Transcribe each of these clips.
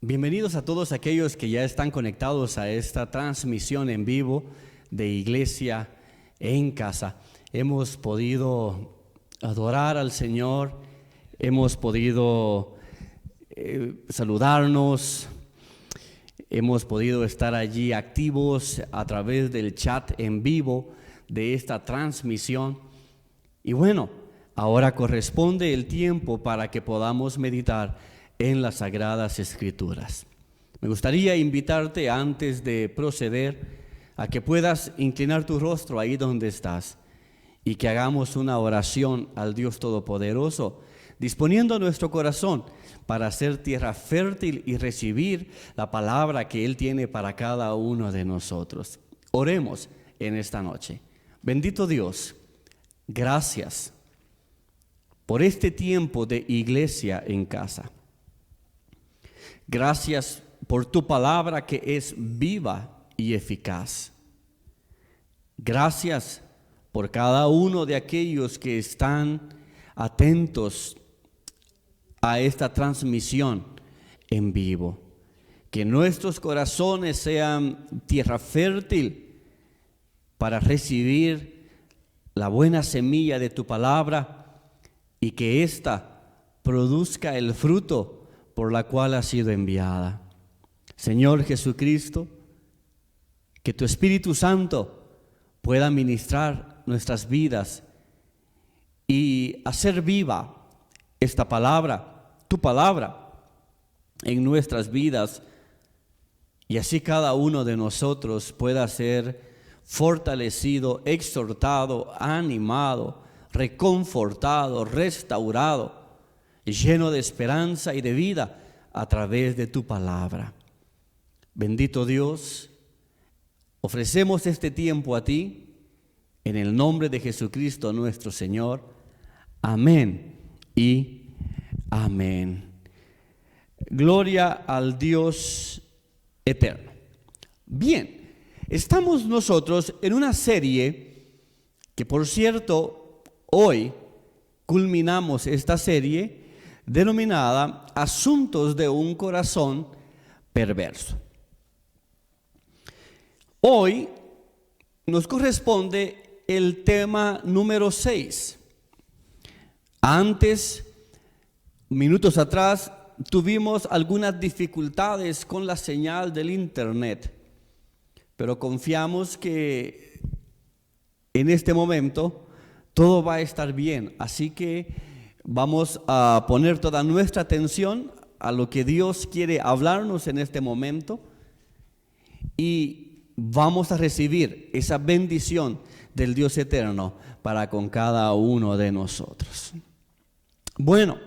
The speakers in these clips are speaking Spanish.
Bienvenidos a todos aquellos que ya están conectados a esta transmisión en vivo de Iglesia en Casa. Hemos podido adorar al Señor, hemos podido saludarnos, hemos podido estar allí activos a través del chat en vivo de esta transmisión. Y bueno, ahora corresponde el tiempo para que podamos meditar en las Sagradas Escrituras. Me gustaría invitarte, antes de proceder, a que puedas inclinar tu rostro ahí donde estás y que hagamos una oración al Dios Todopoderoso, disponiendo nuestro corazón para hacer tierra fértil y recibir la palabra que Él tiene para cada uno de nosotros. Oremos en esta noche. Bendito Dios, gracias por este tiempo de Iglesia en Casa. Gracias por tu palabra que es viva y eficaz. Gracias por cada uno de aquellos que están atentos a esta transmisión en vivo. Que nuestros corazones sean tierra fértil para recibir la buena semilla de tu palabra y que ésta produzca el fruto por la cual ha sido enviada. Señor Jesucristo, que tu Espíritu Santo pueda ministrar nuestras vidas y hacer viva esta palabra, tu palabra, en nuestras vidas, y así cada uno de nosotros pueda ser fortalecido, exhortado, animado, reconfortado, restaurado, lleno de esperanza y de vida a través de tu palabra. Bendito Dios, ofrecemos este tiempo a ti, en el nombre de Jesucristo nuestro Señor. Amén y amén. Gloria al Dios eterno. Bien, estamos nosotros en una serie que, por cierto, hoy culminamos esta serie denominada Asuntos de un corazón perverso. Hoy nos corresponde el tema número 6. Antes, minutos atrás, tuvimos algunas dificultades con la señal del internet, pero confiamos que en este momento todo va a estar bien, así que vamos a poner toda nuestra atención a lo que Dios quiere hablarnos en este momento y vamos a recibir esa bendición del Dios eterno para con cada uno de nosotros. Bueno,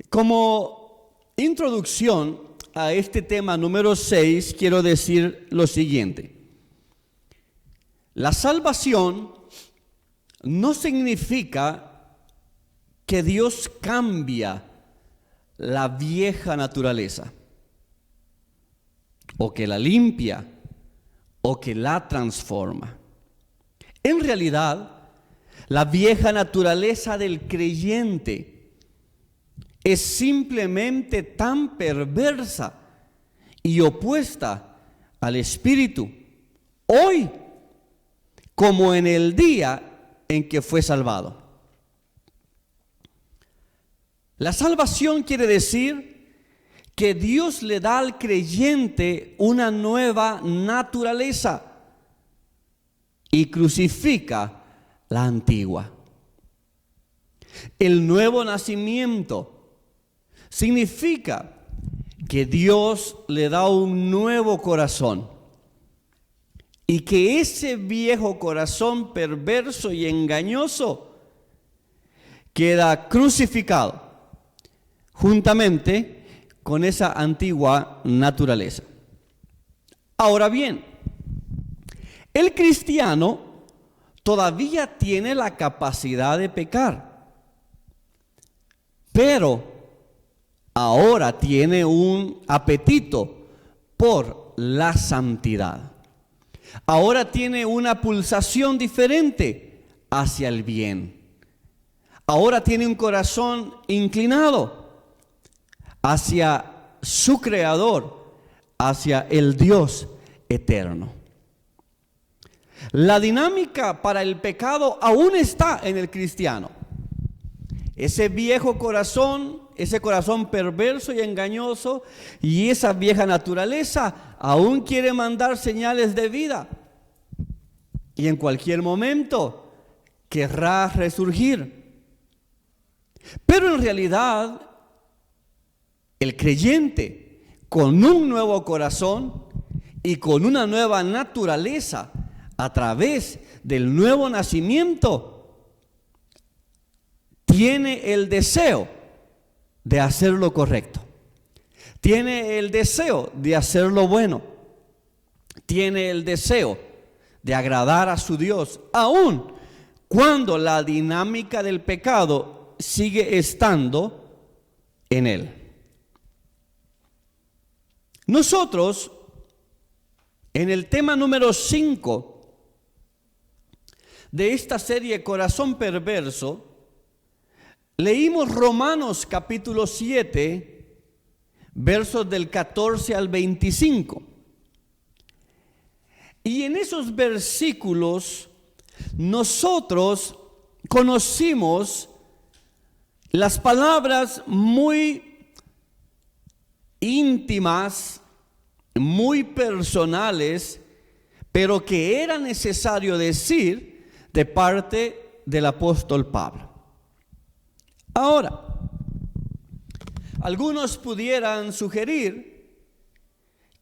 como introducción a este tema número 6, quiero decir lo siguiente. La salvación no significa que Dios cambia la vieja naturaleza, o que la limpia, o que la transforma. En realidad, la vieja naturaleza del creyente es simplemente tan perversa y opuesta al Espíritu hoy como en el día en que fue salvado. La salvación quiere decir que Dios le da al creyente una nueva naturaleza y crucifica la antigua. El nuevo nacimiento significa que Dios le da un nuevo corazón y que ese viejo corazón perverso y engañoso queda crucificado juntamente con esa antigua naturaleza. Ahora bien, el cristiano todavía tiene la capacidad de pecar, pero ahora tiene un apetito por la santidad. Ahora tiene una pulsación diferente hacia el bien. Ahora tiene un corazón inclinado hacia su Creador, hacia el Dios eterno. La dinámica para el pecado aún está en el cristiano. Ese viejo corazón, ese corazón perverso y engañoso, y esa vieja naturaleza aún quiere mandar señales de vida. Y en cualquier momento querrá resurgir. Pero en realidad, el creyente con un nuevo corazón y con una nueva naturaleza a través del nuevo nacimiento, tiene el deseo de hacer lo correcto, tiene el deseo de hacer lo bueno, tiene el deseo de agradar a su Dios, aun cuando la dinámica del pecado sigue estando en él. Nosotros, en el tema número 5 de esta serie Corazón Perverso, leímos Romanos capítulo 7, versos del 14 al 25. Y en esos versículos nosotros conocimos las palabras muy íntimas, muy personales, pero que era necesario decir de parte del apóstol Pablo. Ahora, algunos pudieran sugerir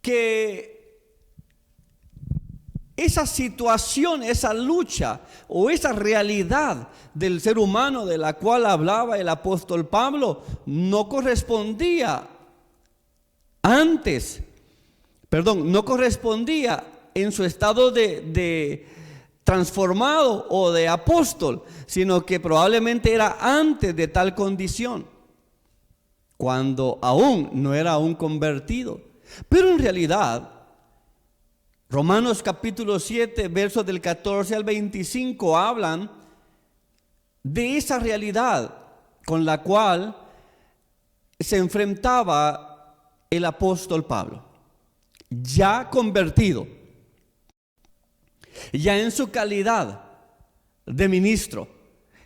que esa situación, esa lucha o esa realidad del ser humano de la cual hablaba el apóstol Pablo no correspondía en su estado de transformado o de apóstol, sino que probablemente era antes de tal condición, cuando aún no era un convertido. Pero en realidad, Romanos capítulo 7, versos del 14 al 25 hablan de esa realidad con la cual se enfrentaba el apóstol Pablo, ya convertido, ya en su calidad de ministro,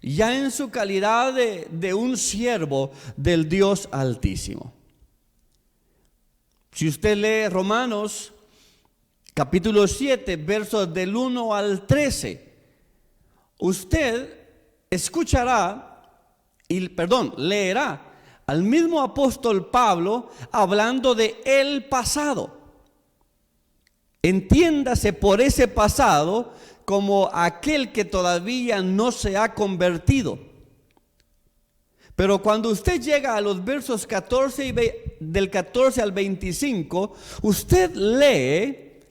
ya en su calidad de un siervo del Dios Altísimo. Si usted lee Romanos capítulo 7, versos del 1 al 13, usted leerá al mismo apóstol Pablo hablando de el pasado. Entiéndase por ese pasado como aquel que todavía no se ha convertido. Pero cuando usted llega a los versos del 14 al 25, usted lee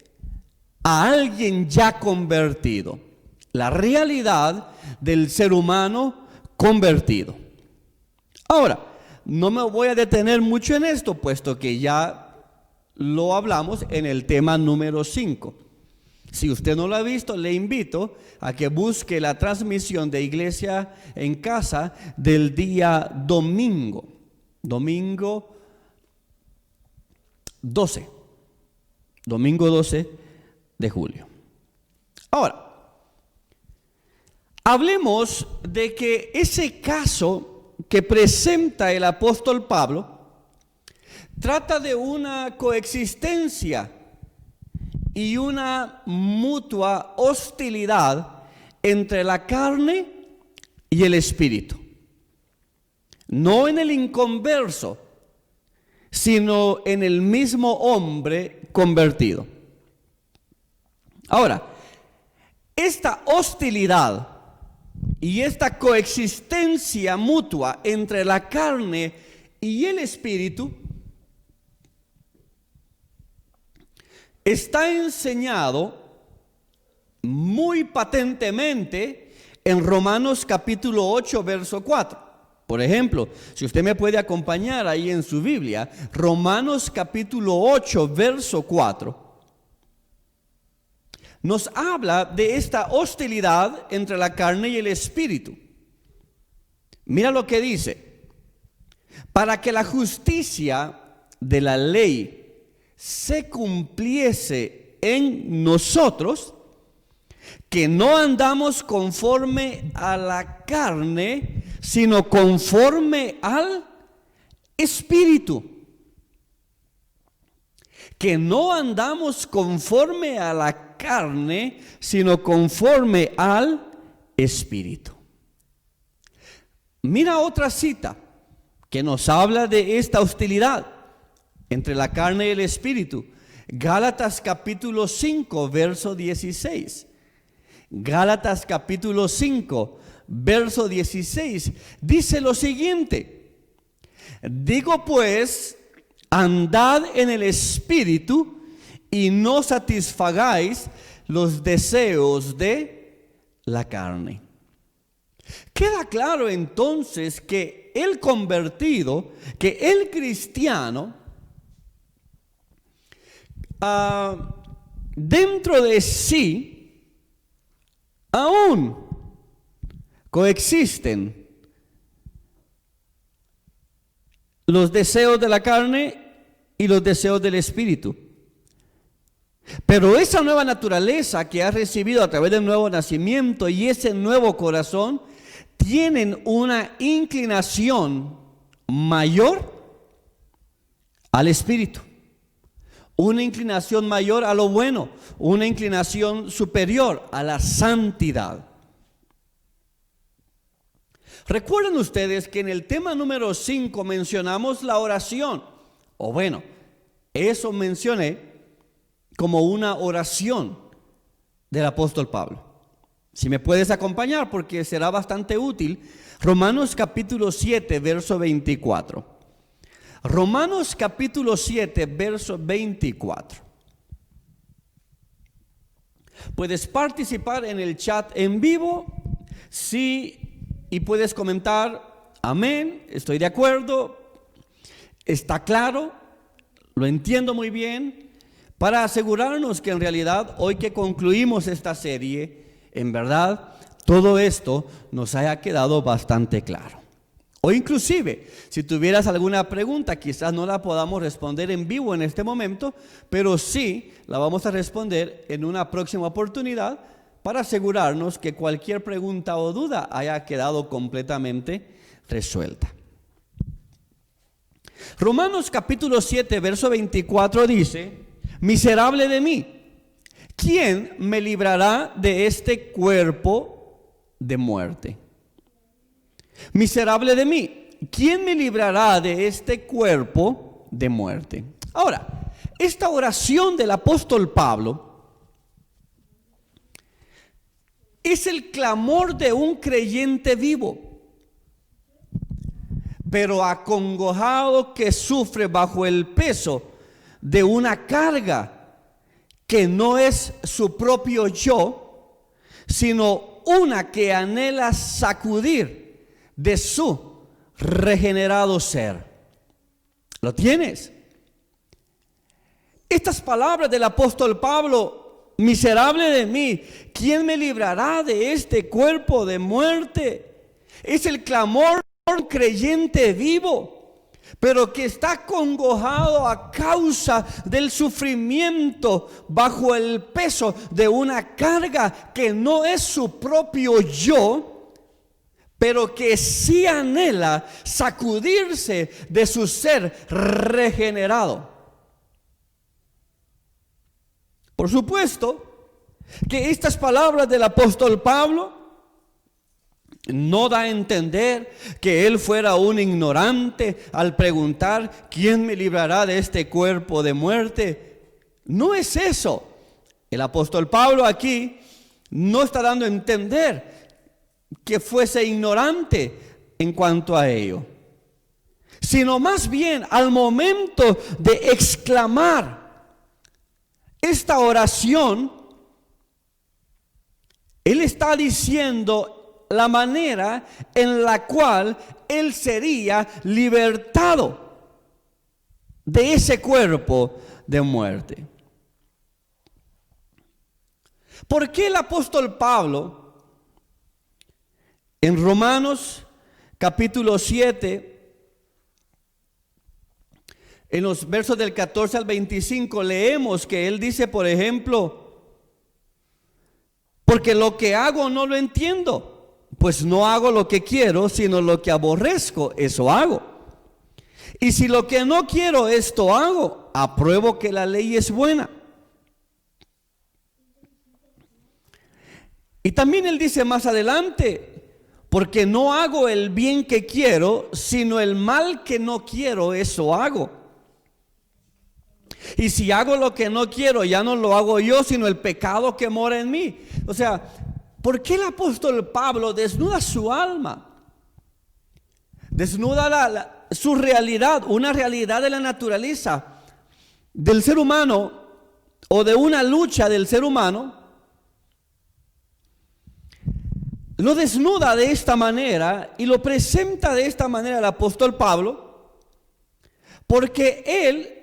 a alguien ya convertido, la realidad del ser humano convertido. Ahora, no me voy a detener mucho en esto, puesto que ya lo hablamos en el tema número 5. Si usted no lo ha visto, le invito a que busque la transmisión de Iglesia en Casa del día domingo 12 de julio. Ahora, hablemos de que ese caso que presenta el apóstol Pablo trata de una coexistencia y una mutua hostilidad entre la carne y el espíritu. No en el inconverso, sino en el mismo hombre convertido. Ahora, esta hostilidad y esta coexistencia mutua entre la carne y el espíritu está enseñado muy patentemente en Romanos capítulo 8, verso 4. Por ejemplo, si usted me puede acompañar ahí en su Biblia, Romanos capítulo 8, verso 4, nos habla de esta hostilidad entre la carne y el espíritu. Mira lo que dice: para que la justicia de la ley se cumpliese en nosotros, que no andamos conforme a la carne, sino conforme al Espíritu. Que no andamos conforme a la carne, sino conforme al Espíritu. Mira otra cita que nos habla de esta hostilidad entre la carne y el Espíritu. Gálatas capítulo 5, verso 16. Gálatas capítulo 5, verso 16. Dice lo siguiente: digo pues, andad en el Espíritu y no satisfagáis los deseos de la carne. Queda claro entonces que el convertido, que el cristiano, dentro de sí aún coexisten los deseos de la carne y los deseos del Espíritu. Pero esa nueva naturaleza que ha recibido a través del nuevo nacimiento y ese nuevo corazón tienen una inclinación mayor al Espíritu, una inclinación mayor a lo bueno, una inclinación superior a la santidad. Recuerden ustedes que en el tema número 5 mencionamos la oración, o bueno, eso mencioné como una oración del apóstol Pablo. Si me puedes acompañar, porque será bastante útil. Romanos capítulo 7, verso 24. Romanos capítulo 7, verso 24. Puedes participar en el chat en vivo, sí, y puedes comentar, amén, estoy de acuerdo, está claro, lo entiendo muy bien, para asegurarnos que en realidad hoy que concluimos esta serie, en verdad todo esto nos haya quedado bastante claro. O inclusive, si tuvieras alguna pregunta, quizás no la podamos responder en vivo en este momento, pero sí la vamos a responder en una próxima oportunidad para asegurarnos que cualquier pregunta o duda haya quedado completamente resuelta. Romanos capítulo 7, verso 24 dice: miserable de mí, ¿quién me librará de este cuerpo de muerte? Miserable de mí, ¿quién me librará de este cuerpo de muerte? Ahora, esta oración del apóstol Pablo es el clamor de un creyente vivo, pero acongojado, que sufre bajo el peso de una carga que no es su propio yo, sino una que anhela sacudir de su regenerado ser. ¿Lo tienes? Estas palabras del apóstol Pablo: miserable de mí, ¿quién me librará de este cuerpo de muerte? Es el clamor de un creyente vivo, pero que está acongojado a causa del sufrimiento bajo el peso de una carga que no es su propio yo, pero que sí anhela sacudirse de su ser regenerado. Por supuesto que estas palabras del apóstol Pablo no da a entender que él fuera un ignorante al preguntar: ¿quién me librará de este cuerpo de muerte? No es eso. El apóstol Pablo aquí no está dando a entender que fuese ignorante en cuanto a ello, sino más bien al momento de exclamar esta oración, él está diciendo la manera en la cual él sería libertado de ese cuerpo de muerte. ¿Por qué el apóstol Pablo en Romanos capítulo 7 En los versos del 14 al 25 leemos que él dice, por ejemplo, porque lo que hago no lo entiendo, pues no hago lo que quiero, sino lo que aborrezco, eso hago. Y si lo que no quiero, esto hago, apruebo que la ley es buena. Y también él dice más adelante, porque no hago el bien que quiero, sino el mal que no quiero, eso hago. Y si hago lo que no quiero, ya no lo hago yo, sino el pecado que mora en mí. O sea, ¿por qué el apóstol Pablo desnuda su alma? Desnuda su realidad, una realidad de la naturaleza del ser humano o de una lucha del ser humano. Lo desnuda de esta manera y lo presenta de esta manera el apóstol Pablo, porque él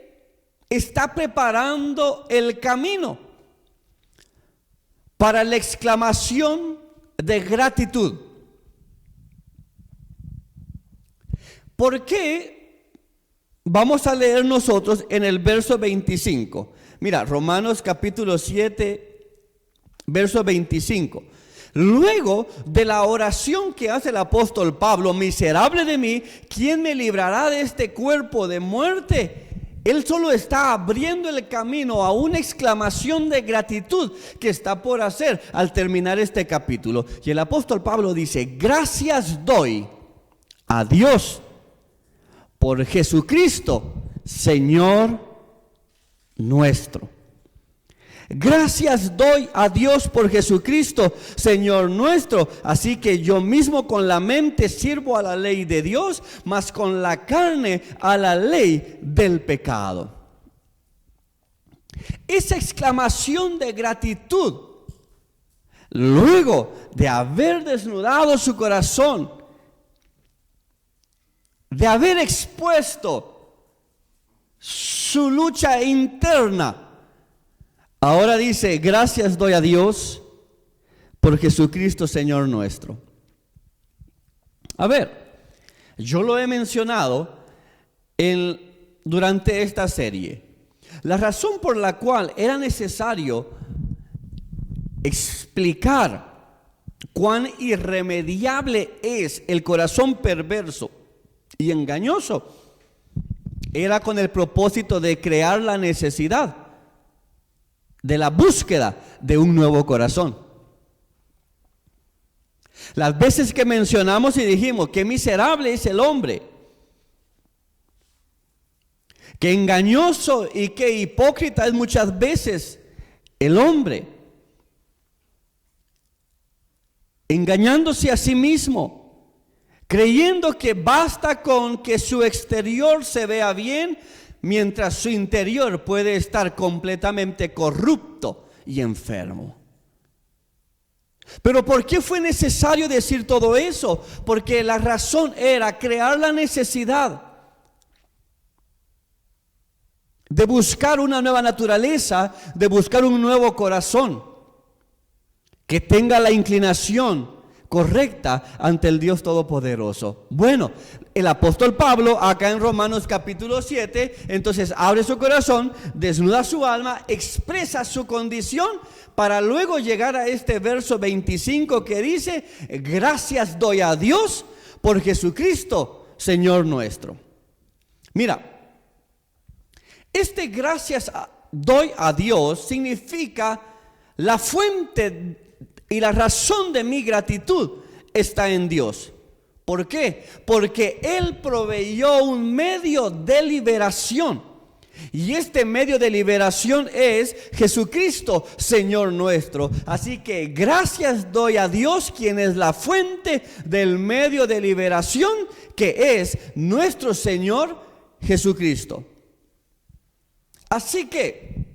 está preparando el camino para la exclamación de gratitud. ¿Por qué? Vamos a leer nosotros en el verso 25. Mira, Romanos capítulo 7, verso 25. Luego de la oración que hace el apóstol Pablo, miserable de mí, ¿quién me librará de este cuerpo de muerte? Él solo está abriendo el camino a una exclamación de gratitud que está por hacer al terminar este capítulo. Y el apóstol Pablo dice, gracias doy a Dios por Jesucristo, Señor nuestro. Gracias doy a Dios por Jesucristo, Señor nuestro. Así que yo mismo con la mente sirvo a la ley de Dios, mas con la carne a la ley del pecado. Esa exclamación de gratitud, luego de haber desnudado su corazón, de haber expuesto su lucha interna, ahora dice, gracias doy a Dios por Jesucristo, Señor nuestro. A ver, yo lo he mencionado durante esta serie. La razón por la cual era necesario explicar cuán irremediable es el corazón perverso y engañoso era con el propósito de crear la necesidad de la búsqueda de un nuevo corazón. Las veces que mencionamos y dijimos que miserable es el hombre, que engañoso y que hipócrita es muchas veces el hombre, engañándose a sí mismo, creyendo que basta con que su exterior se vea bien, mientras su interior puede estar completamente corrupto y enfermo. Pero ¿por qué fue necesario decir todo eso? Porque la razón era crear la necesidad de buscar una nueva naturaleza, de buscar un nuevo corazón que tenga la inclinación correcta ante el Dios Todopoderoso. Bueno, el apóstol Pablo acá en Romanos capítulo 7, entonces abre su corazón, desnuda su alma, expresa su condición para luego llegar a este verso 25 que dice, gracias doy a Dios por Jesucristo, Señor nuestro. Mira, este gracias doy a Dios significa la fuente y la razón de mi gratitud está en Dios. ¿Por qué? Porque Él proveyó un medio de liberación. Y este medio de liberación es Jesucristo, Señor nuestro. Así que gracias doy a Dios, quien es la fuente del medio de liberación, que es nuestro Señor Jesucristo. Así que,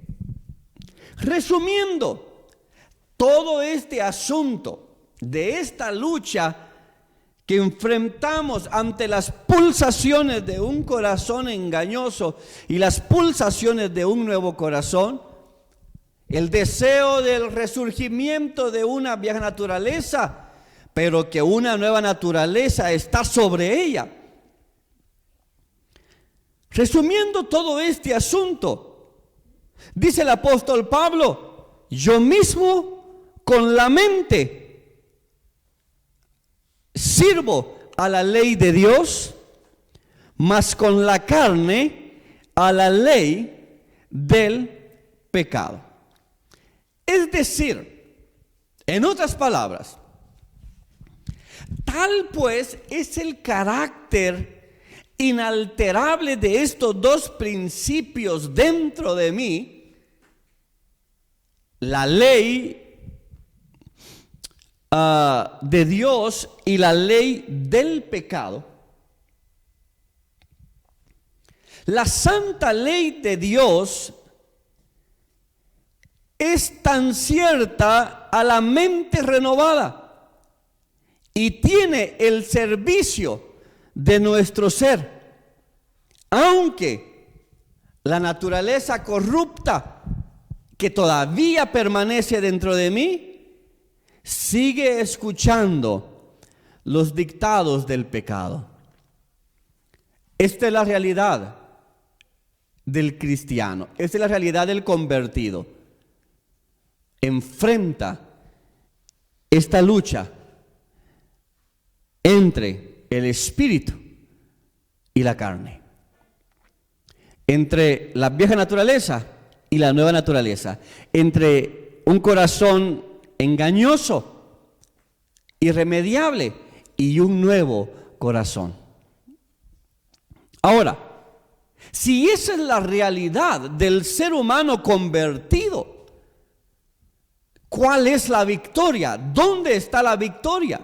resumiendo, todo este asunto de esta lucha que enfrentamos ante las pulsaciones de un corazón engañoso y las pulsaciones de un nuevo corazón, el deseo del resurgimiento de una vieja naturaleza, pero que una nueva naturaleza está sobre ella. Resumiendo todo este asunto, dice el apóstol Pablo, yo mismo con la mente sirvo a la ley de Dios, mas con la carne a la ley del pecado. Es decir, en otras palabras, tal pues es el carácter inalterable de estos dos principios dentro de mí, la ley de Dios y la ley del pecado. La santa ley de Dios es tan cierta a la mente renovada y tiene el servicio de nuestro ser, aunque la naturaleza corrupta que todavía permanece dentro de mí sigue escuchando los dictados del pecado. Esta es la realidad del cristiano, esta es la realidad del convertido. Enfrenta esta lucha entre el espíritu y la carne, entre la vieja naturaleza y la nueva naturaleza, entre un corazón engañoso, irremediable y un nuevo corazón. Ahora, si esa es la realidad del ser humano convertido, ¿cuál es la victoria? ¿Dónde está la victoria?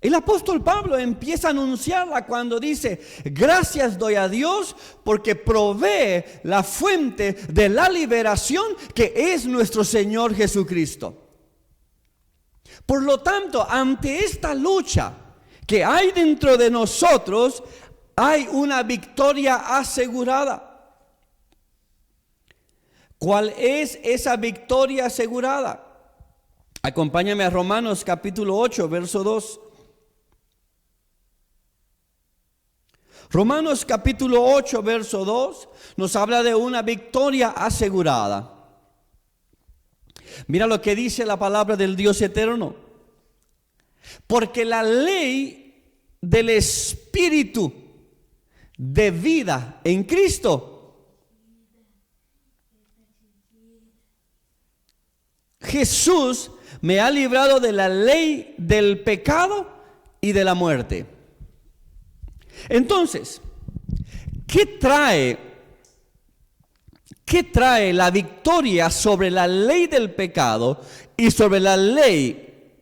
El apóstol Pablo empieza a anunciarla cuando dice, gracias doy a Dios porque provee la fuente de la liberación que es nuestro Señor Jesucristo. Por lo tanto, ante esta lucha que hay dentro de nosotros, hay una victoria asegurada. ¿Cuál es esa victoria asegurada? Acompáñame a Romanos capítulo 8, verso 2. Romanos capítulo 8, verso 2 nos habla de una victoria asegurada. Mira lo que dice la palabra del Dios eterno. Porque la ley del Espíritu de vida en Cristo, Jesús me ha librado de la ley del pecado y de la muerte. Entonces, ¿qué trae la victoria sobre la ley del pecado y sobre la ley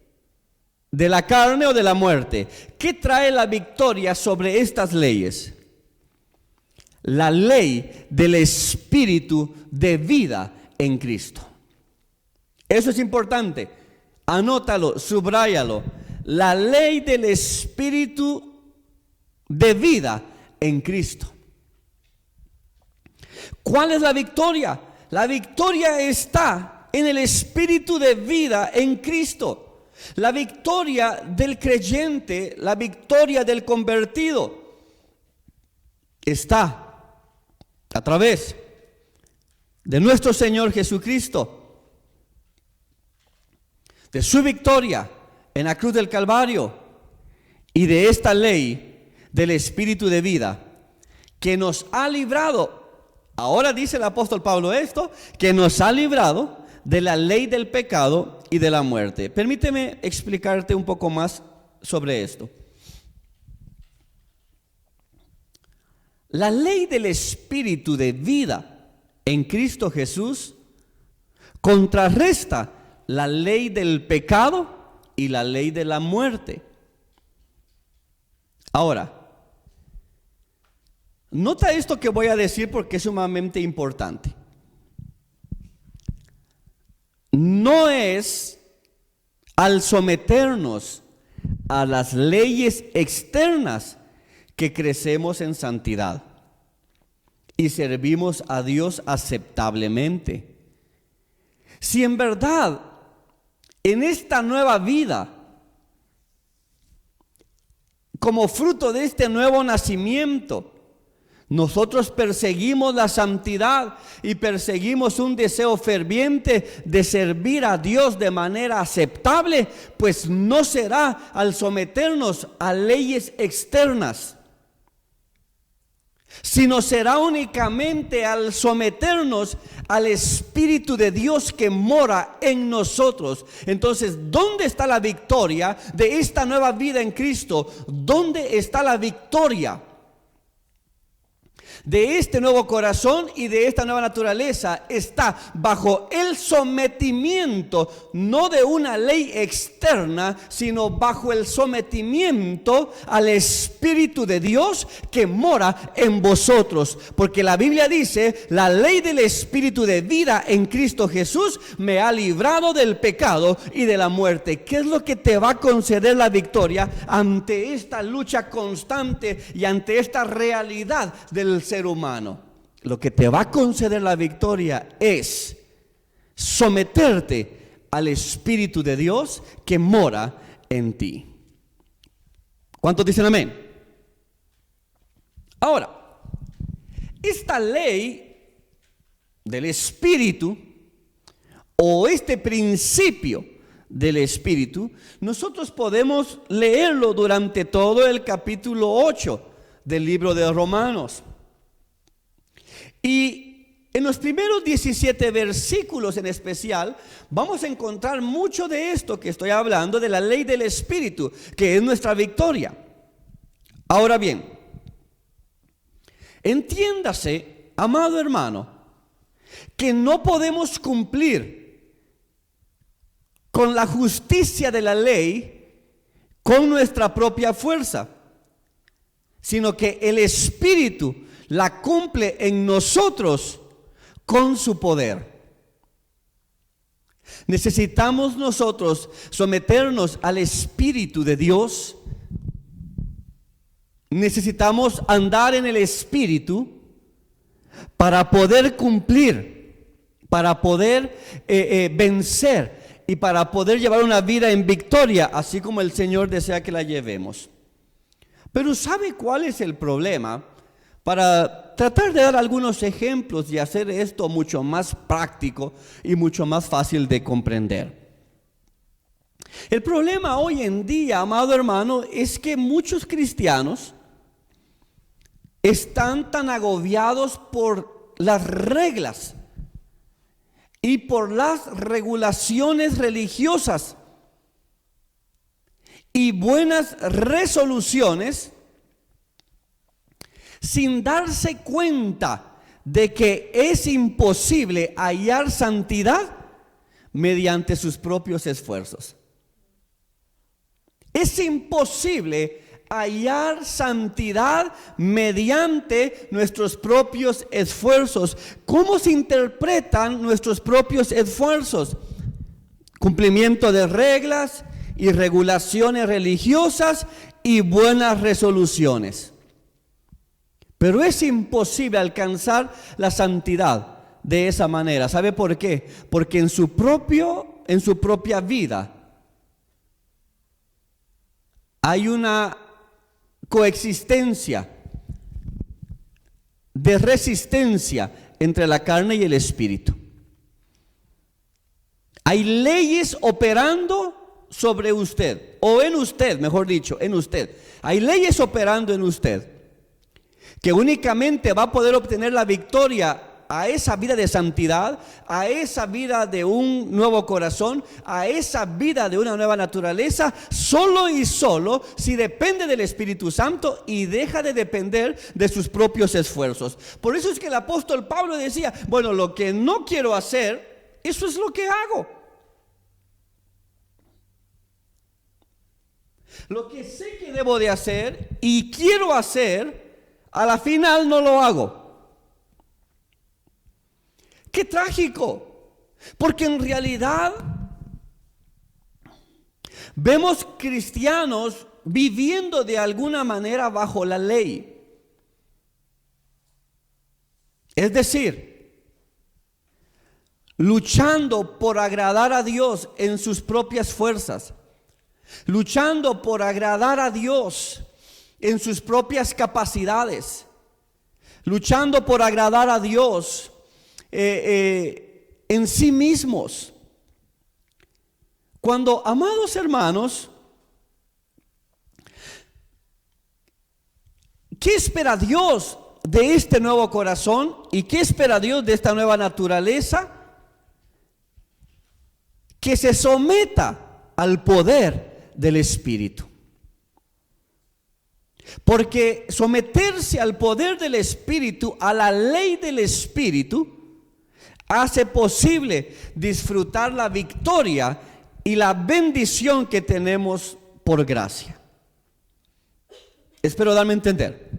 de la carne o de la muerte? ¿Qué trae la victoria sobre estas leyes? La ley del Espíritu de vida en Cristo. Eso es importante. Anótalo, subráyalo. La ley del Espíritu de vida en Cristo. ¿Cuál es la victoria? La victoria está en el Espíritu de vida en Cristo. La victoria del creyente, la victoria del convertido, está a través de nuestro Señor Jesucristo, de su victoria en la cruz del Calvario y de esta ley del Espíritu de vida que nos ha librado. Ahora dice el apóstol Pablo esto, que nos ha librado de la ley del pecado y de la muerte. Permíteme explicarte un poco más sobre esto. La ley del Espíritu de vida en Cristo Jesús contrarresta la ley del pecado y la ley de la muerte. Ahora, nota esto que voy a decir porque es sumamente importante. No es al someternos a las leyes externas que crecemos en santidad y servimos a Dios aceptablemente. Si en verdad en esta nueva vida, como fruto de este nuevo nacimiento, nosotros perseguimos la santidad y perseguimos un deseo ferviente de servir a Dios de manera aceptable, pues no será al someternos a leyes externas, sino será únicamente al someternos al Espíritu de Dios que mora en nosotros. Entonces, ¿dónde está la victoria de esta nueva vida en Cristo? ¿Dónde está la victoria de este nuevo corazón y de esta nueva naturaleza? Está bajo el sometimiento, no de una ley externa, sino bajo el sometimiento al Espíritu de Dios que mora en vosotros. Porque la Biblia dice: la ley del Espíritu de vida en Cristo Jesús me ha librado del pecado y de la muerte. ¿Qué es lo que te va a conceder la victoria ante esta lucha constante y ante esta realidad del ser humano? Lo que te va a conceder la victoria es someterte al Espíritu de Dios que mora en ti. ¿Cuántos dicen amén? Ahora, esta ley del Espíritu o este principio del Espíritu, nosotros podemos leerlo durante todo el capítulo 8 del libro de Romanos. Y en los primeros 17 versículos en especial vamos a encontrar mucho de esto que estoy hablando, de la ley del Espíritu, que es nuestra victoria. Ahora bien, entiéndase, amado hermano, que no podemos cumplir con la justicia de la ley con nuestra propia fuerza, sino que el Espíritu la cumple en nosotros con su poder. Necesitamos nosotros someternos al Espíritu de Dios. Necesitamos andar en el Espíritu para poder cumplir, para poder vencer y para poder llevar una vida en victoria, así como el Señor desea que la llevemos. Pero ¿sabe cuál es el problema? Para tratar de dar algunos ejemplos y hacer esto mucho más práctico y mucho más fácil de comprender. El problema hoy en día, amado hermano, es que muchos cristianos están tan agobiados por las reglas y por las regulaciones religiosas y buenas resoluciones, sin darse cuenta de que es imposible hallar santidad mediante sus propios esfuerzos. Es imposible hallar santidad mediante nuestros propios esfuerzos. ¿Cómo se interpretan nuestros propios esfuerzos? Cumplimiento de reglas y regulaciones religiosas y buenas resoluciones. Pero es imposible alcanzar la santidad de esa manera. ¿Sabe por qué? Porque en su propia vida hay una coexistencia de resistencia entre la carne y el espíritu. Hay leyes operando sobre usted, o en usted, mejor dicho, en usted. Hay leyes operando en usted que únicamente va a poder obtener la victoria a esa vida de santidad, a esa vida de un nuevo corazón, a esa vida de una nueva naturaleza, solo y solo si depende del Espíritu Santo y deja de depender de sus propios esfuerzos. Por eso es que el apóstol Pablo decía: bueno, lo que no quiero hacer, eso es lo que hago. Lo que sé que debo de hacer y quiero hacer, a la final no lo hago. ¡Qué trágico! Porque en realidad vemos cristianos viviendo de alguna manera bajo la ley. Es decir, luchando por agradar a Dios en sus propias fuerzas, luchando por agradar a Dios en sus propias capacidades, luchando por agradar a Dios en sí mismos. Cuando, amados hermanos, ¿qué espera Dios de este nuevo corazón? ¿Y qué espera Dios de esta nueva naturaleza? Que se someta al poder del Espíritu. Porque someterse al poder del Espíritu, a la ley del Espíritu, hace posible disfrutar la victoria y la bendición que tenemos por gracia. Espero darme a entender.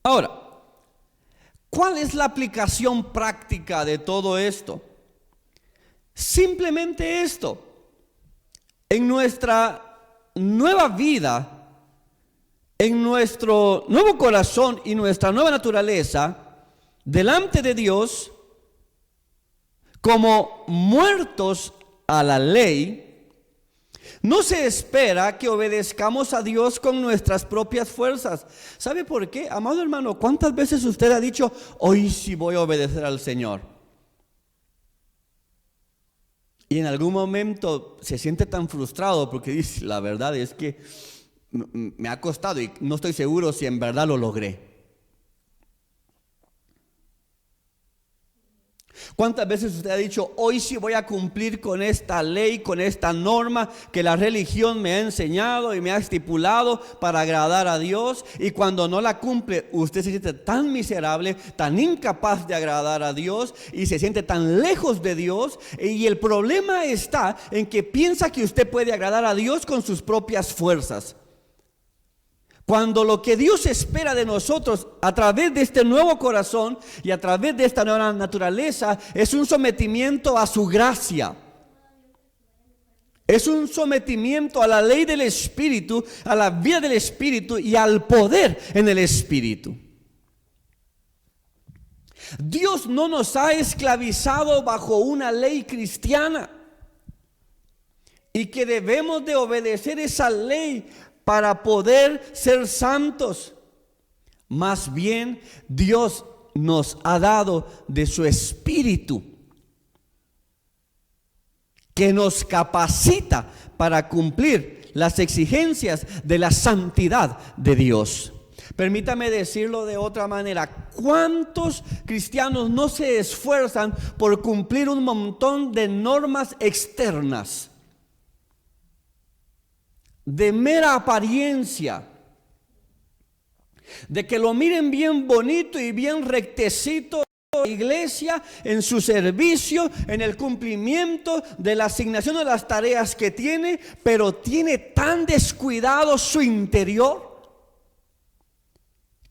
Ahora, ¿cuál es la aplicación práctica de todo esto? Simplemente esto: en nuestra nueva vida, en nuestro nuevo corazón y nuestra nueva naturaleza, delante de Dios, como muertos a la ley, no se espera que obedezcamos a Dios con nuestras propias fuerzas. ¿Sabe por qué? Amado hermano, ¿cuántas veces usted ha dicho, hoy sí voy a obedecer al Señor? Y en algún momento se siente tan frustrado porque dice, la verdad es que me ha costado y no estoy seguro si en verdad lo logré. ¿Cuántas veces usted ha dicho, hoy sí voy a cumplir con esta ley, con esta norma que la religión me ha enseñado y me ha estipulado para agradar a Dios? Y cuando no la cumple, usted se siente tan miserable, tan incapaz de agradar a Dios y se siente tan lejos de Dios. Y el problema está en que piensa que usted puede agradar a Dios con sus propias fuerzas. Cuando lo que Dios espera de nosotros a través de este nuevo corazón y a través de esta nueva naturaleza es un sometimiento a su gracia. Es un sometimiento a la ley del Espíritu, a la vida del Espíritu y al poder en el Espíritu. Dios no nos ha esclavizado bajo una ley cristiana y que debemos de obedecer esa ley para poder ser santos. Más bien, Dios nos ha dado de su Espíritu, que nos capacita para cumplir las exigencias de la santidad de Dios. Permítame decirlo de otra manera: ¿cuántos cristianos no se esfuerzan por cumplir un montón de normas externas, de mera apariencia, de que lo miren bien bonito y bien rectecito en la iglesia, en su servicio, en el cumplimiento de la asignación de las tareas que tiene, pero tiene tan descuidado su interior?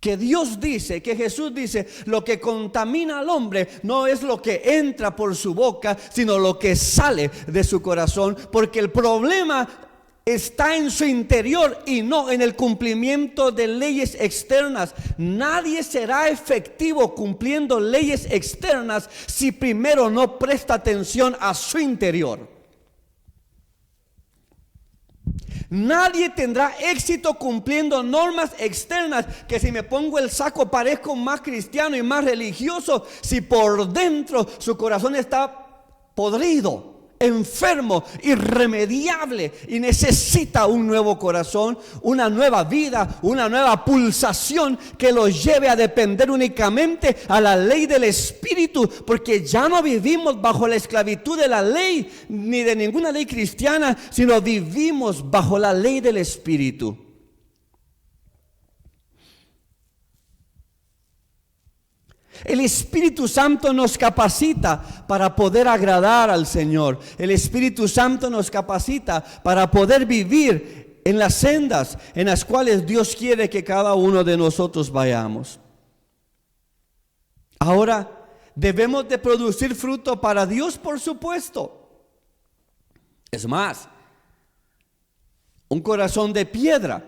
Que Dios dice, que Jesús dice, lo que contamina al hombre no es lo que entra por su boca, sino lo que sale de su corazón, porque el problema está en su interior y no en el cumplimiento de leyes externas. Nadie será efectivo cumpliendo leyes externas si primero no presta atención a su interior. Nadie tendrá éxito cumpliendo normas externas, que si me pongo el saco parezco más cristiano y más religioso, si por dentro su corazón está podrido, enfermo, irremediable, y necesita un nuevo corazón, una nueva vida, una nueva pulsación que lo lleve a depender únicamente a la ley del Espíritu, porque ya no vivimos bajo la esclavitud de la ley ni de ninguna ley cristiana, sino vivimos bajo la ley del Espíritu. El Espíritu Santo nos capacita para poder agradar al Señor. El Espíritu Santo nos capacita para poder vivir en las sendas en las cuales Dios quiere que cada uno de nosotros vayamos. Ahora, debemos de producir fruto para Dios, por supuesto. Es más, un corazón de piedra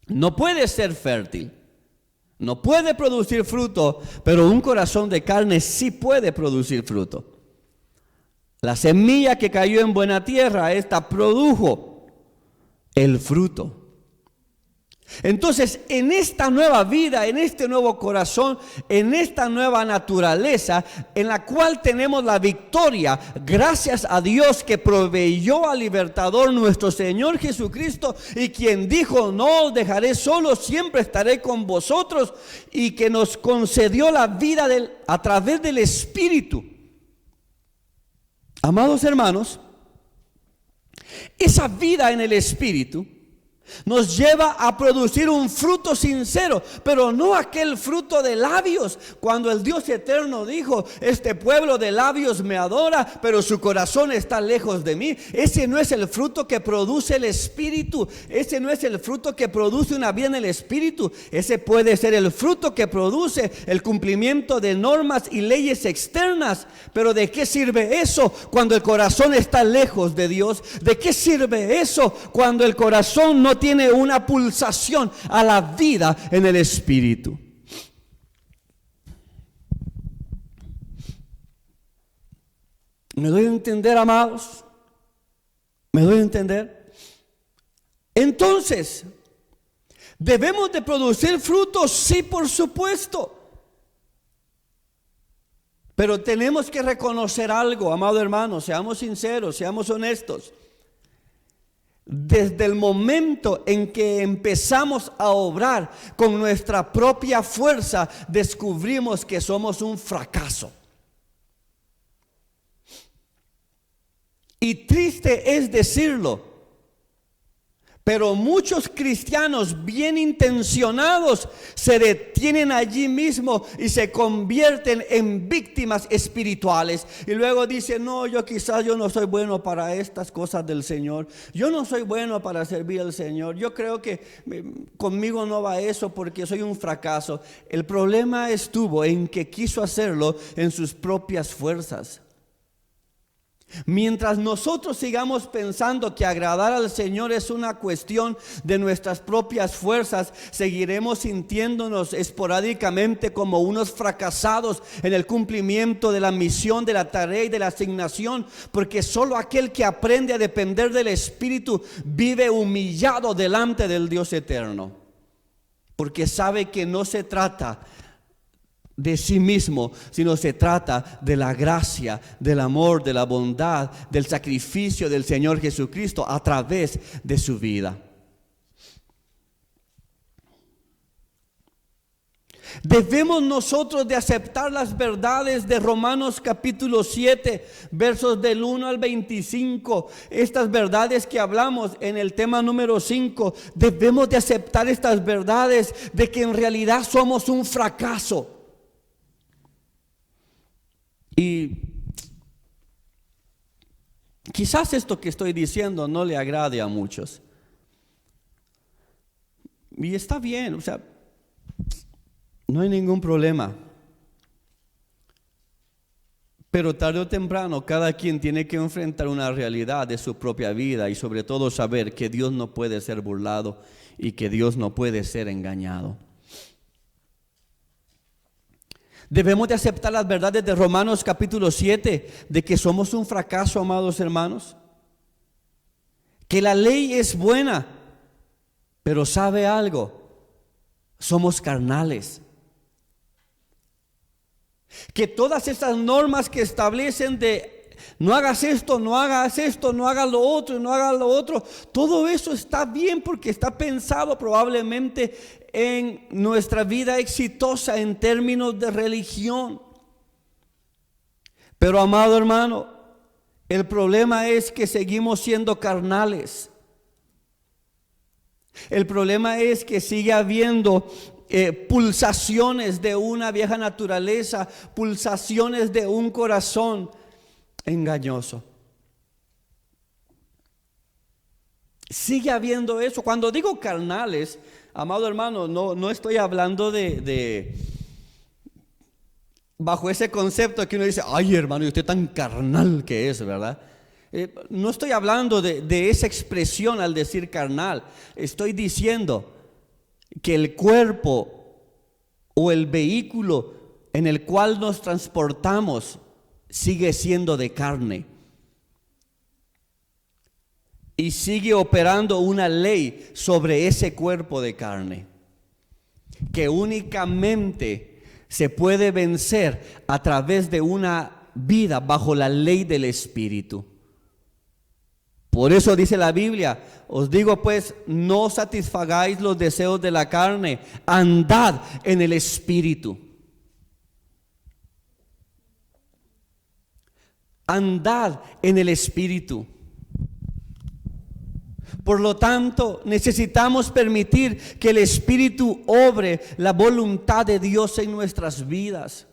no puede ser fértil. No puede producir fruto, pero un corazón de carne sí puede producir fruto. La semilla que cayó en buena tierra, esta produjo el fruto. Entonces, en esta nueva vida, en este nuevo corazón, en esta nueva naturaleza, en la cual tenemos la victoria, gracias a Dios que proveyó al libertador nuestro Señor Jesucristo, y quien dijo: no os dejaré solo, siempre estaré con vosotros, y que nos concedió la vida a través del Espíritu. Amados hermanos, esa vida en el Espíritu nos lleva a producir un fruto sincero, pero no aquel fruto de labios. Cuando el Dios eterno dijo: este pueblo de labios me adora, pero su corazón está lejos de mí. Ese no es el fruto que produce el Espíritu. Ese no es el fruto que produce una vida en el Espíritu. Ese puede ser el fruto que produce el cumplimiento de normas y leyes externas. Pero ¿de qué sirve eso cuando el corazón está lejos de Dios? ¿De qué sirve eso cuando el corazón no tiene una pulsación a la vida en el Espíritu? ¿Me doy a entender, amados? ¿Me doy a entender? Entonces, ¿debemos de producir frutos? Sí, por supuesto. Pero tenemos que reconocer algo, amado hermano. Seamos sinceros, seamos honestos. Desde el momento en que empezamos a obrar con nuestra propia fuerza, descubrimos que somos un fracaso. Y triste es decirlo, pero muchos cristianos bien intencionados se detienen allí mismo y se convierten en víctimas espirituales. Y luego dicen: no, quizás yo no soy bueno para estas cosas del Señor. Yo no soy bueno para servir al Señor. Yo creo que conmigo no va eso porque soy un fracaso. El problema estuvo en que quiso hacerlo en sus propias fuerzas. Mientras nosotros sigamos pensando que agradar al Señor es una cuestión de nuestras propias fuerzas, seguiremos sintiéndonos esporádicamente como unos fracasados en el cumplimiento de la misión, de la tarea y de la asignación, porque solo aquel que aprende a depender del Espíritu vive humillado delante del Dios eterno, porque sabe que no se trata de sí mismo, sino se trata de la gracia, del amor, de la bondad, del sacrificio del Señor Jesucristo a través de su vida. Debemos nosotros de aceptar las verdades de Romanos capítulo 7, versos del 1 al 25. Estas verdades que hablamos en el tema número 5, debemos de aceptar estas verdades de que en realidad somos un fracaso. Y quizás esto que estoy diciendo no le agrade a muchos. Y está bien, no hay ningún problema. Pero tarde o temprano cada quien tiene que enfrentar una realidad de su propia vida y sobre todo saber que Dios no puede ser burlado y que Dios no puede ser engañado. Debemos de aceptar las verdades de Romanos capítulo 7, de que somos un fracaso, amados hermanos. Que la ley es buena, pero ¿sabe algo? Somos carnales. Que todas esas normas que establecen de no hagas esto, no hagas esto, no hagas lo otro, no hagas lo otro, todo eso está bien porque está pensado probablemente en nuestra vida exitosa en términos de religión. Pero amado hermano, el problema es que seguimos siendo carnales. El problema es que sigue habiendo pulsaciones de una vieja naturaleza, pulsaciones de un corazón engañoso. Sigue habiendo eso. Cuando digo carnales, amado hermano, no estoy hablando de bajo ese concepto que uno dice: ay hermano, y usted tan carnal que es, ¿verdad? No estoy hablando de esa expresión al decir carnal. Estoy diciendo que el cuerpo o el vehículo en el cual nos transportamos sigue siendo de carne. y sigue operando una ley sobre ese cuerpo de carne, que únicamente se puede vencer a través de una vida bajo la ley del Espíritu. Por eso dice la Biblia: os digo pues, no satisfagáis los deseos de la carne, andad en el Espíritu. Andad en el Espíritu. Por lo tanto, necesitamos permitir que el Espíritu obre la voluntad de Dios en nuestras vidas.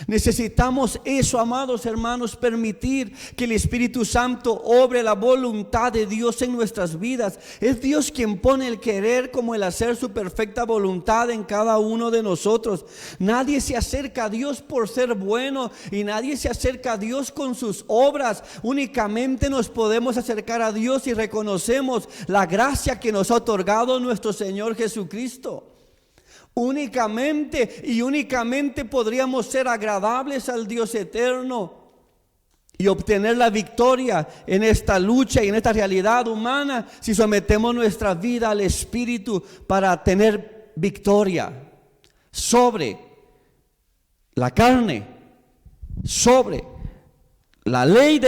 Necesitamos eso, amados hermanos, permitir que el Espíritu Santo obre la voluntad de Dios en nuestras vidas. Es Dios quien pone el querer como el hacer su perfecta voluntad en cada uno de nosotros. Nadie se acerca a Dios por ser bueno y nadie se acerca a Dios con sus obras. Únicamente nos podemos acercar a Dios si reconocemos la gracia que nos ha otorgado nuestro Señor Jesucristo. Únicamente podríamos ser agradables al Dios eterno y obtener la victoria en esta lucha y en esta realidad humana si sometemos nuestra vida al Espíritu para tener victoria sobre la carne, sobre la ley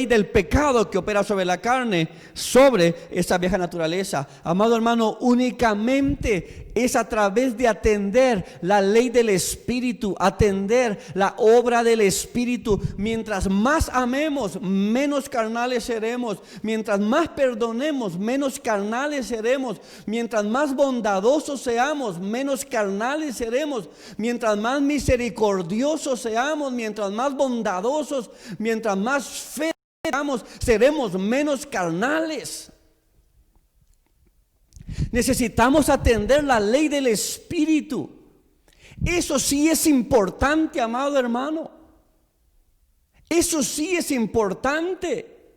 del pecado que opera sobre la carne, sobre esa vieja naturaleza. Amado hermano, únicamente es a través de atender la ley del Espíritu, atender la obra del Espíritu. Mientras más amemos, menos carnales seremos. Mientras más perdonemos, menos carnales seremos. Mientras más bondadosos seamos, menos carnales seremos. Mientras más misericordiosos seamos, mientras más bondadosos, mientras más fe tengamos, seremos menos carnales. Necesitamos atender la ley del Espíritu. Eso sí es importante, amado hermano. Eso sí es importante.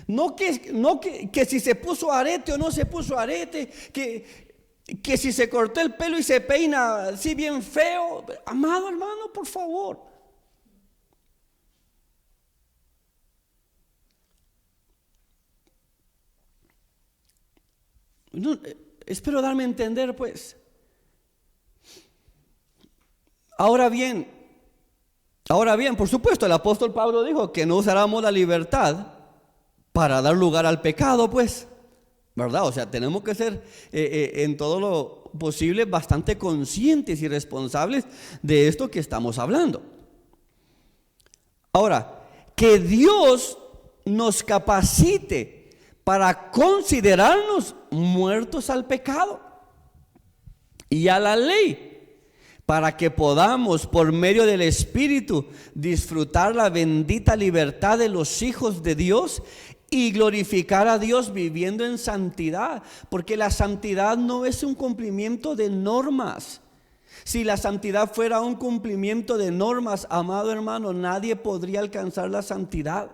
No que si se puso arete o no se puso arete, que si se cortó el pelo y se peina así bien feo. Amado hermano, por favor. No, espero darme a entender, pues. Ahora bien, por supuesto, el apóstol Pablo dijo que no usáramos la libertad para dar lugar al pecado, pues, ¿verdad? O sea, tenemos que ser en todo lo posible bastante conscientes y responsables de esto que estamos hablando. Ahora, que Dios nos capacite para considerarnos muertos al pecado y a la ley, para que podamos por medio del Espíritu disfrutar la bendita libertad de los hijos de Dios y glorificar a Dios viviendo en santidad, porque la santidad no es un cumplimiento de normas. Si la santidad fuera un cumplimiento de normas, amado hermano, nadie podría alcanzar la santidad.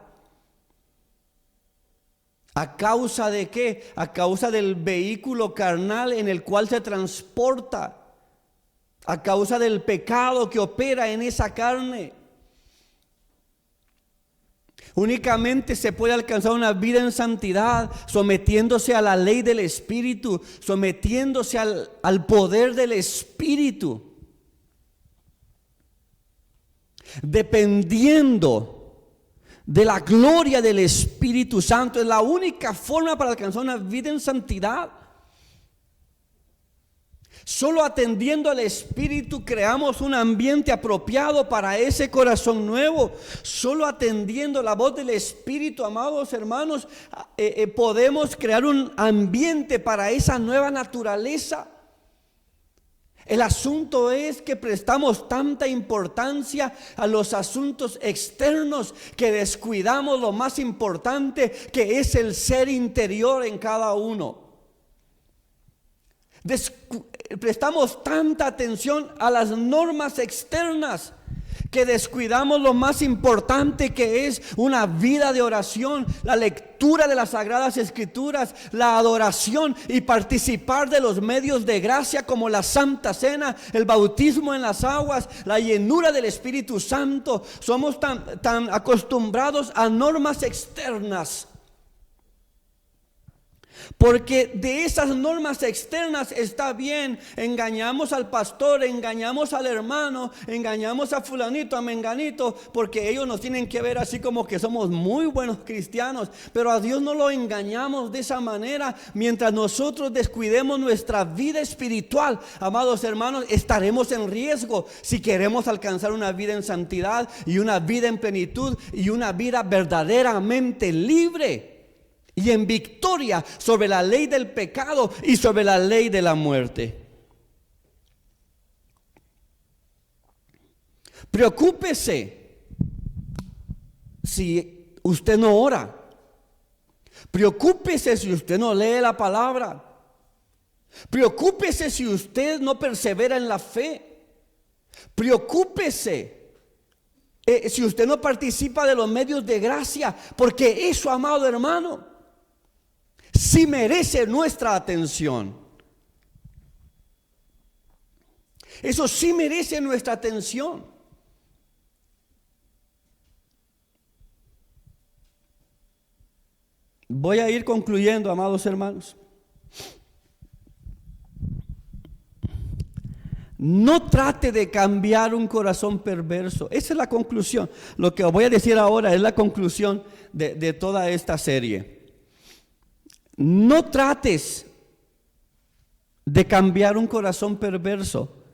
¿A causa de qué? A causa del vehículo carnal en el cual se transporta. A causa del pecado que opera en esa carne. Únicamente se puede alcanzar una vida en santidad sometiéndose a la ley del Espíritu, sometiéndose al poder del Espíritu, dependiendo de la gloria del Espíritu Santo. Es la única forma para alcanzar una vida en santidad. Solo atendiendo al Espíritu creamos un ambiente apropiado para ese corazón nuevo. Solo atendiendo la voz del Espíritu, amados hermanos, podemos crear un ambiente para esa nueva naturaleza. El asunto es que prestamos tanta importancia a los asuntos externos que descuidamos lo más importante, que es el ser interior en cada uno. Prestamos tanta atención a las normas externas que descuidamos lo más importante, que es una vida de oración, la lectura de las Sagradas Escrituras, la adoración y participar de los medios de gracia como la Santa Cena, el bautismo en las aguas, la llenura del Espíritu Santo. Somos tan acostumbrados a normas externas Porque de esas normas externas está bien, engañamos al pastor, engañamos al hermano, engañamos a fulanito, a menganito, porque ellos nos tienen que ver así como que somos muy buenos cristianos, pero a Dios no lo engañamos de esa manera. Mientras nosotros descuidemos nuestra vida espiritual, amados hermanos, estaremos en riesgo si queremos alcanzar una vida en santidad y una vida en plenitud y una vida verdaderamente libre y en victoria sobre la ley del pecado y sobre la ley de la muerte. Preocúpese si usted no ora. Preocúpese si usted no lee la palabra. Preocúpese si usted no persevera en la fe. Preocúpese si usted no participa de los medios de gracia, porque eso, amado hermano, sí merece nuestra atención. Eso sí merece nuestra atención. Voy a ir concluyendo, amados hermanos. No trate de cambiar un corazón perverso. Esa es la conclusión. Lo que voy a decir ahora es la conclusión de toda esta serie. No trates de cambiar un corazón perverso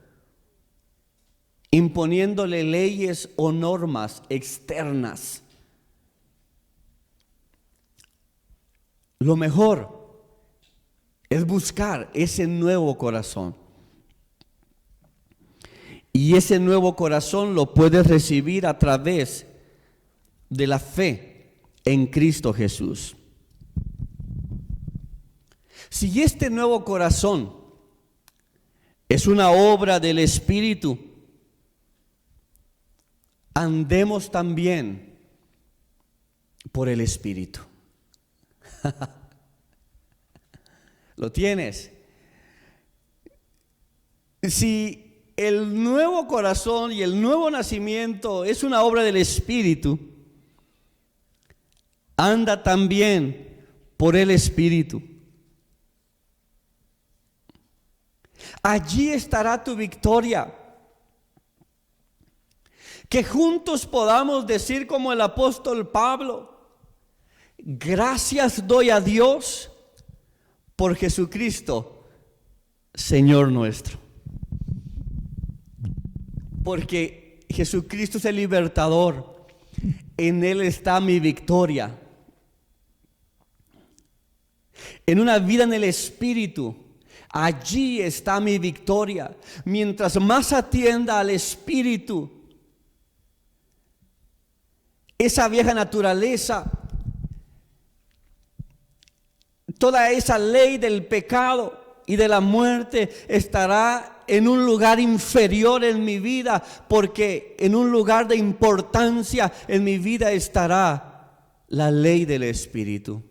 imponiéndole leyes o normas externas. Lo mejor es buscar ese nuevo corazón. Y ese nuevo corazón lo puedes recibir a través de la fe en Cristo Jesús. Si este nuevo corazón es una obra del Espíritu, andemos también por el Espíritu. ¿Lo tienes? Si el nuevo corazón y el nuevo nacimiento es una obra del Espíritu, anda también por el Espíritu. Allí estará tu victoria. Que juntos podamos decir como el apóstol Pablo: gracias doy a Dios por Jesucristo, Señor nuestro. Porque Jesucristo es el libertador. En Él está mi victoria. En una vida en el Espíritu, allí está mi victoria. Mientras más atienda al Espíritu, esa vieja naturaleza, toda esa ley del pecado y de la muerte estará en un lugar inferior en mi vida, porque en un lugar de importancia en mi vida estará la ley del Espíritu,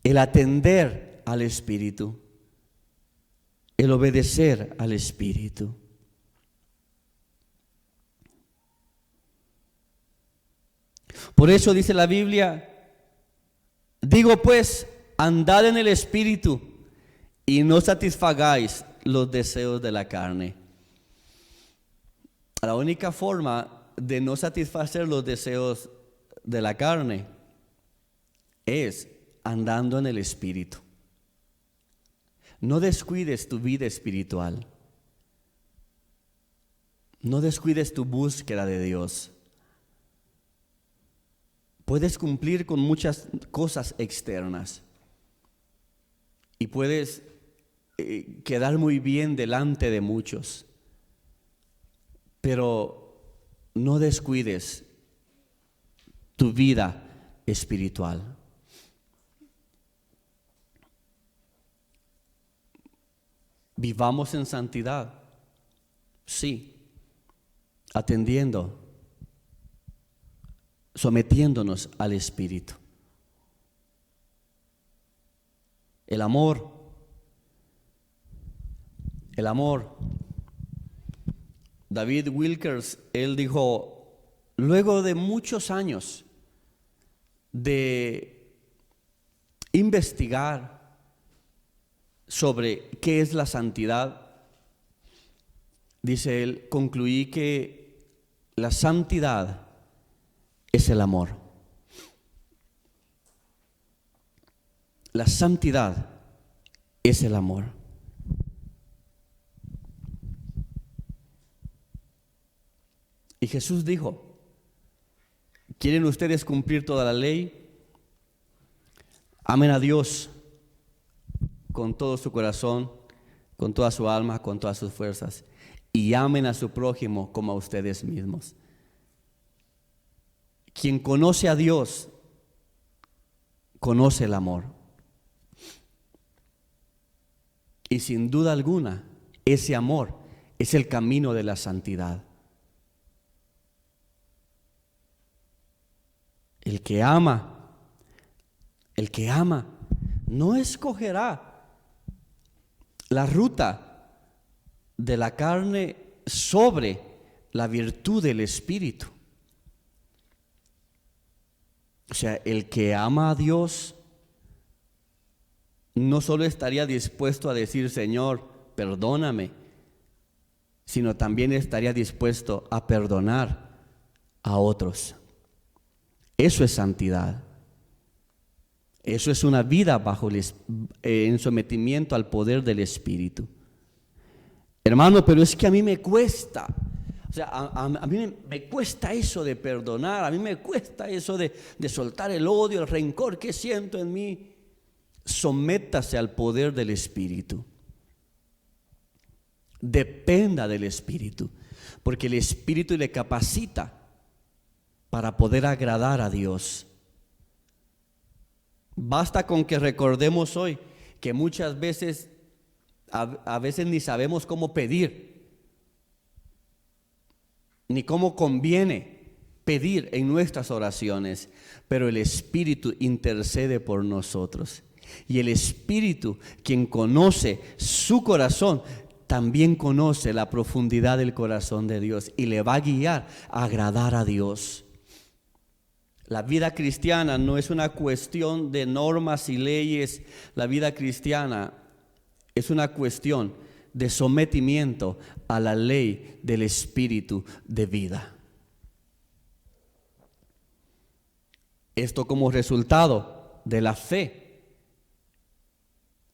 el atender al Espíritu, el obedecer al Espíritu. Por eso dice la Biblia: digo pues, andad en el Espíritu y no satisfagáis los deseos de la carne. La única forma de no satisfacer los deseos de la carne es andando en el Espíritu. No descuides tu vida espiritual. No descuides tu búsqueda de Dios. Puedes cumplir con muchas cosas externas y puedes quedar muy bien delante de muchos, pero no descuides tu vida espiritual. Vivamos en santidad, sí, atendiendo, sometiéndonos al Espíritu. El amor. David Wilkers, él dijo: luego de muchos años de investigar sobre qué es la santidad, dice él, concluí que la santidad es el amor. La santidad es el amor. Y Jesús dijo, ¿quieren ustedes cumplir toda la ley? Amen a Dios con todo su corazón, con toda su alma, con todas sus fuerzas, y amen a su prójimo como a ustedes mismos. Quien conoce a Dios, conoce el amor. Y sin duda alguna, ese amor es el camino de la santidad. El que ama no escogerá la ruta de la carne sobre la virtud del Espíritu. O sea, el que ama a Dios no solo estaría dispuesto a decir, Señor, perdóname, sino también estaría dispuesto a perdonar a otros. Eso es santidad. Eso es una vida en sometimiento al poder del Espíritu. Hermano, pero es que a mí me cuesta. O sea, a mí me cuesta eso de perdonar, a mí me cuesta eso de soltar el odio, el rencor que siento en mí. Sométase al poder del Espíritu. Dependa del Espíritu, porque el Espíritu le capacita para poder agradar a Dios. Basta con que recordemos hoy que muchas veces, a veces ni sabemos cómo pedir, ni cómo conviene pedir en nuestras oraciones, pero el Espíritu intercede por nosotros. Y el Espíritu, quien conoce su corazón, también conoce la profundidad del corazón de Dios y le va a guiar a agradar a Dios. La vida cristiana no es una cuestión de normas y leyes. La vida cristiana es una cuestión de sometimiento a la ley del Espíritu de vida. Esto como resultado de la fe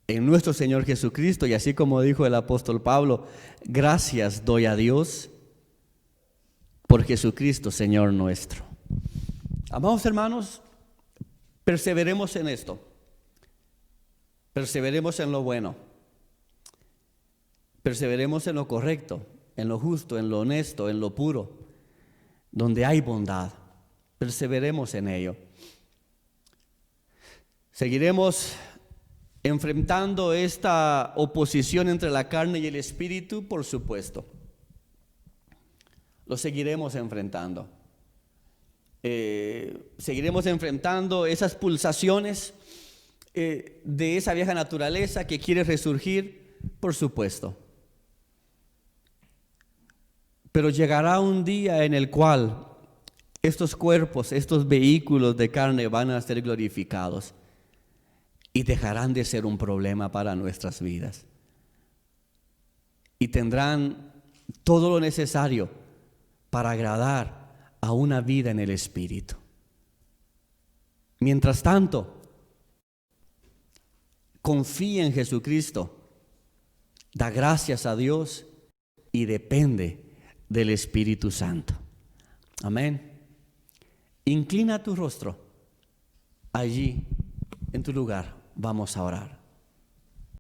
en nuestro Señor Jesucristo, y así como dijo el apóstol Pablo, gracias doy a Dios por Jesucristo, Señor nuestro. Amados hermanos, perseveremos en esto, perseveremos en lo bueno, perseveremos en lo correcto, en lo justo, en lo honesto, en lo puro, donde hay bondad, perseveremos en ello. Seguiremos enfrentando esta oposición entre la carne y el espíritu, por supuesto. Lo seguiremos enfrentando. Seguiremos enfrentando esas pulsaciones de esa vieja naturaleza que quiere resurgir, por supuesto. Pero llegará un día en el cual estos cuerpos, estos vehículos de carne van a ser glorificados y dejarán de ser un problema para nuestras vidas. Y tendrán todo lo necesario para agradar a una vida en el Espíritu. Mientras tanto, confía en Jesucristo, da gracias a Dios y depende del Espíritu Santo. Amén. Inclina tu rostro allí en tu lugar. Vamos a orar.